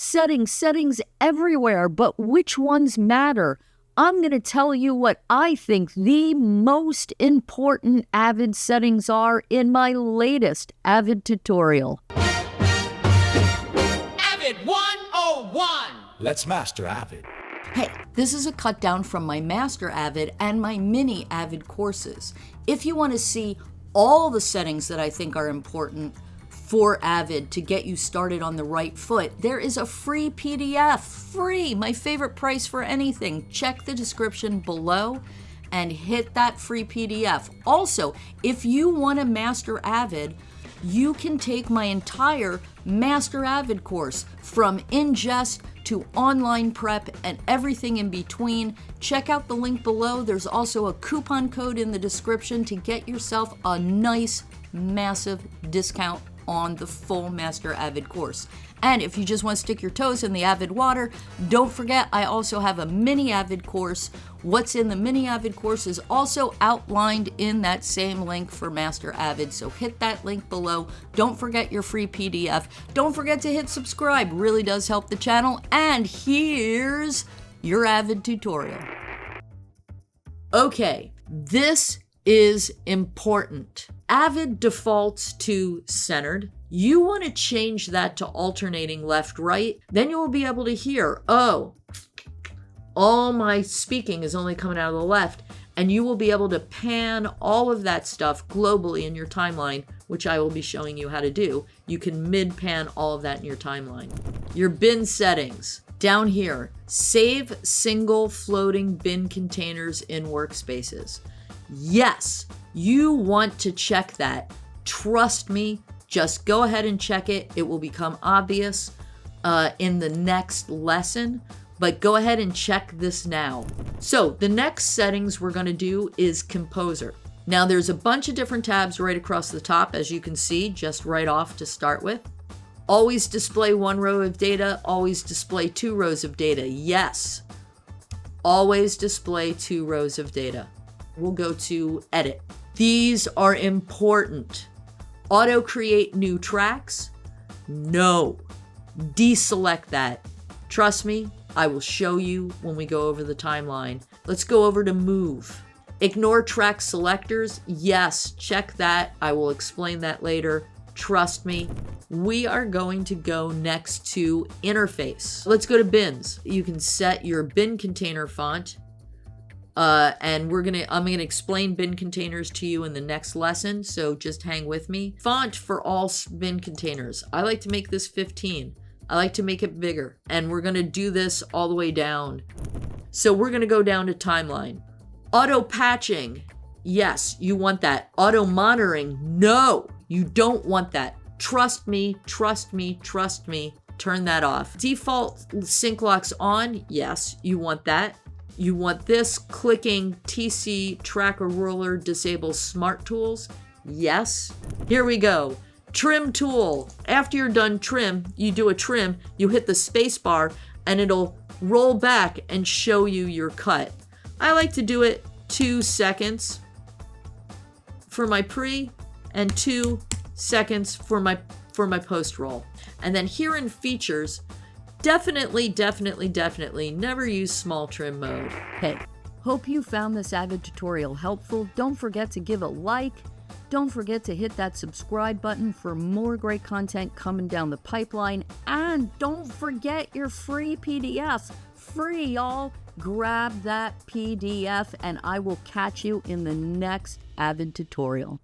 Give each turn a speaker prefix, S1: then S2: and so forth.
S1: Settings everywhere, but which ones matter? I'm going to tell you what I think the most important Avid settings are in my latest Avid tutorial.
S2: Avid 101!
S3: Let's master Avid.
S1: Hey, this is a cut down from my Master Avid and my mini Avid courses. If you want to see all the settings that I think are important for Avid to get you started on the right foot, there is a free PDF. Free! My favorite price for anything. Check the description below and hit that free PDF. Also, if you want to master Avid, you can take my entire Master Avid course from ingest to online prep and everything in between. Check out the link below. There's also a coupon code in the description to get yourself a nice, massive discount on the full Master Avid course. And if you just want to stick your toes in the Avid water, don't forget I also have a mini Avid course. What's in the mini Avid course is also outlined in that same link for Master Avid, so hit that link below. Don't forget your free PDF. Don't forget to hit subscribe, really does help the channel. And here's your Avid tutorial. Okay, this is important. Avid defaults to centered. You want to change that to alternating left-right. Then you will be able to hear, oh, all my speaking is only coming out of the left. And you will be able to pan all of that stuff globally in your timeline, which I will be showing you how to do. You can mid-pan all of that in your timeline. Your bin settings. Down here, save single floating bin containers in workspaces. Yes, you want to check that. Trust me, just go ahead and check it. It will become obvious in the next lesson, but go ahead and check this now. So the next settings we're going to do is Composer. Now there's a bunch of different tabs right across the top, as you can see, just right off to start with. Always display one row of data, always display 2 rows of data. Yes, always display 2 rows of data. We'll go to Edit. These are important. Auto create new tracks? No. Deselect that. Trust me, I will show you when we go over the timeline. Let's go over to Move. Ignore track selectors? Yes, check that. I will explain that later. Trust me. We are going to go next to Interface. Let's go to Bins. You can set your bin container font. And I'm gonna explain bin containers to you in the next lesson, so just hang with me. Font for all bin containers. I like to make this 15. I like to make it bigger, and we're gonna do this all the way down. So we're gonna go down to timeline. Auto patching. Yes, you want that. Auto monitoring. No, you don't want that. Trust me, trust me, trust me. Turn that off. Default sync locks on. Yes, you want that. You want this clicking TC tracker ruler disable smart tools. Yes. Here we go. Trim tool. After you're done trim, you do a trim, you hit the space bar and it'll roll back and show you your cut. I like to do it 2 seconds for my pre and 2 seconds for my post roll. And then here in features, definitely never use small trim mode. Hey, hope you found this Avid tutorial helpful. Don't forget to give a like. Don't forget to hit that subscribe button for more great content coming down the pipeline. And don't forget your free PDF. Free, y'all. Grab that PDF and I will catch you in the next Avid tutorial.